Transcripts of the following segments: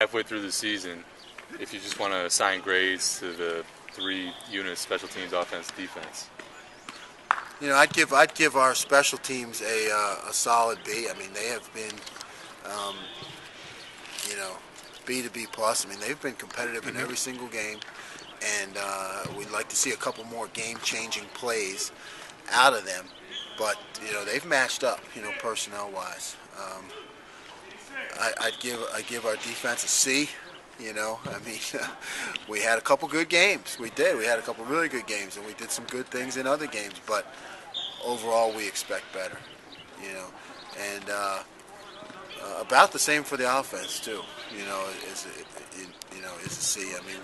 halfway through the season, if you just want to assign grades to the 3 units, special teams, offense, defense? You know, I'd give our special teams a solid B. I mean, they have been, you know, B to B plus. I mean, they've been competitive in every single game, and we'd like to see a couple more game-changing plays out of them. But you know, they've matched up, you know, personnel-wise. I'd give our defense a C. You know, I mean, we had a couple good games. We did. We had a couple really good games, and we did some good things in other games. But overall, we expect better. You know, and about the same for the offense too. You know, is a C. I mean,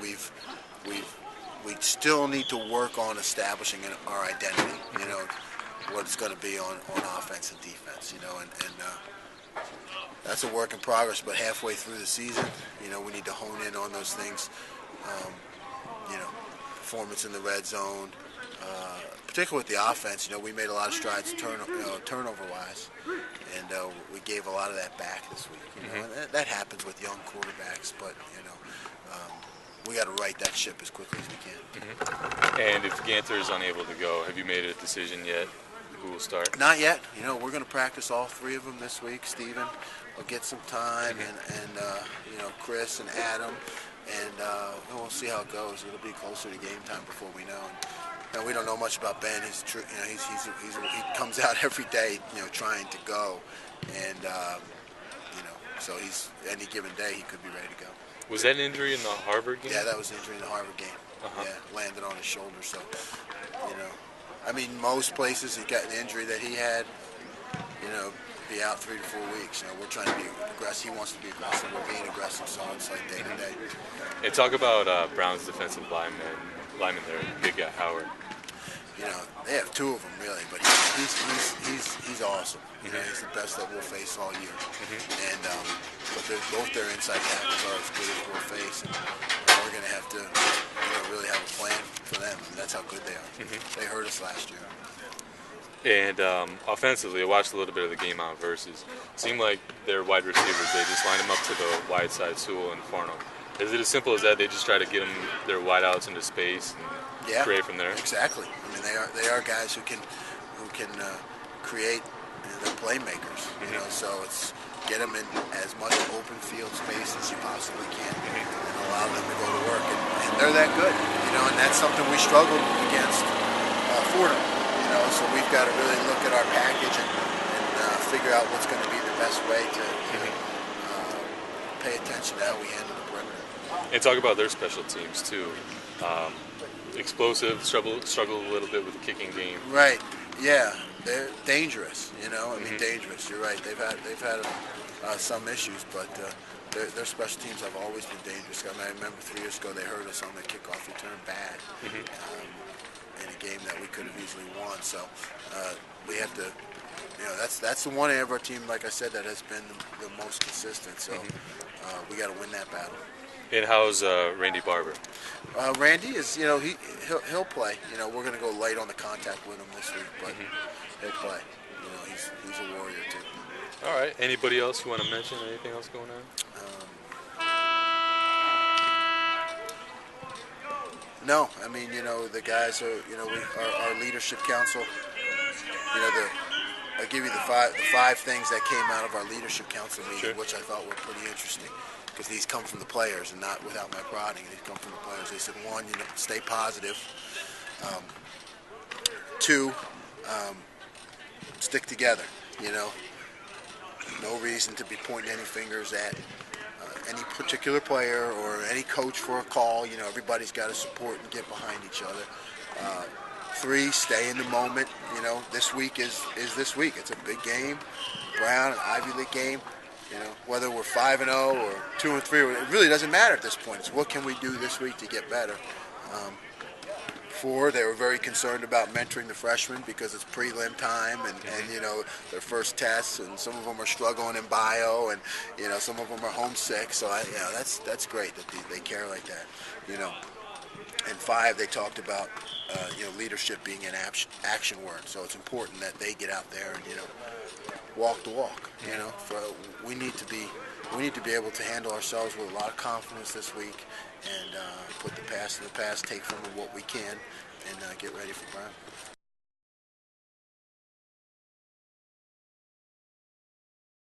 we still need to work on establishing our identity. You know, what it's going to be on offense and defense. You know, and that's a work in progress, but halfway through the season, you know, we need to hone in on those things. You know, performance in the red zone, particularly with the offense. You know, we made a lot of strides turnover-wise, and we gave a lot of that back this week. You know, and that happens with young quarterbacks, but you know, we got to right that ship as quickly as we can. And if Ganther is unable to go, have you made a decision yet? Who will start? Not yet. You know, we're going to practice all 3 of them this week. Steven will get some time, and you know, Chris and Adam, and we'll see how it goes. It'll be closer to game time before we know. And we don't know much about Ben. He comes out every day, you know, trying to go, and you know, so he's any given day he could be ready to go. Was that an injury in the Harvard game? Yeah, that was an injury in the Harvard game. Yeah, landed on his shoulder. So, you know, I mean, most places he got an injury that he had, you know, be out 3 to 4 weeks. You know, we're trying to be aggressive. He wants to be aggressive. We're being aggressive, so it's like day to day. And talk about Brown's defensive lineman there, big guy Howard. You know, they have 2 of them really, but he's awesome. You know, he's the best that we'll face all year. And but both their inside tackles are as good as we'll face, and we're going to have to, you know, really have a plan for them. And that's how good they are. They hurt us last year. And offensively, I watched a little bit of the game on versus. Seemed like their wide receivers, they just lined them up to the wide side, Sewell and Farnell. Is it as simple as that? They just try to get their wideouts into space and create from there? Exactly. I mean, they are guys who can create. They're playmakers. You know, so it's get them in as much open field space as you possibly can, and allow them to go to work. And they're that good. You know, and that's something we struggled against Fordham. You know, so we've got to really look at our package and figure out what's going to be the best way to pay attention to how we handle the perimeter. And talk about their special teams too. Explosive, struggle a little bit with the kicking game. Right. Yeah, they're dangerous. You know, I mean, dangerous. You're right. They've had some issues, but their special teams have always been dangerous. I mean, I remember 3 years ago they hurt us on the kickoff return bad. In a game that we could have easily won. So we have to, you know, that's the one area of our team, like I said, that has been the most consistent. So we got to win that battle. And how's Randy Barber? Randy is, you know, he'll play. You know, we're going to go light on the contact with him this week, but he'll play. You know, he's a warrior too. All right. Anybody else you want to mention? Anything else going on? No, I mean, you know, the guys are, you know, our leadership council. You know, I'll give you the five things that came out of our leadership council meeting, which I thought were pretty interesting, because these come from the players and not without my prodding. These come from the players. They said, 1, you know, stay positive. 2, stick together. You know, no reason to be pointing any fingers at any particular player or any coach for a call. You know, everybody's got to support and get behind each other. 3, stay in the moment. You know, this week is this week. It's a big game. Brown, an Ivy League game. You know, whether we're 5-0 or 2-3, it really doesn't matter at this point. It's what can we do this week to get better. 4, they were very concerned about mentoring the freshmen because it's prelim time and you know, their first tests, and some of them are struggling in bio, and you know, some of them are homesick. So you know, that's great that they care like that. You know, and 5, they talked about you know, leadership being an action word. So it's important that they get out there and, you know, walk the walk. You know, we need to be we need to be able to handle ourselves with a lot of confidence this week and put the past in the past, take from it what we can, and get ready for Brown.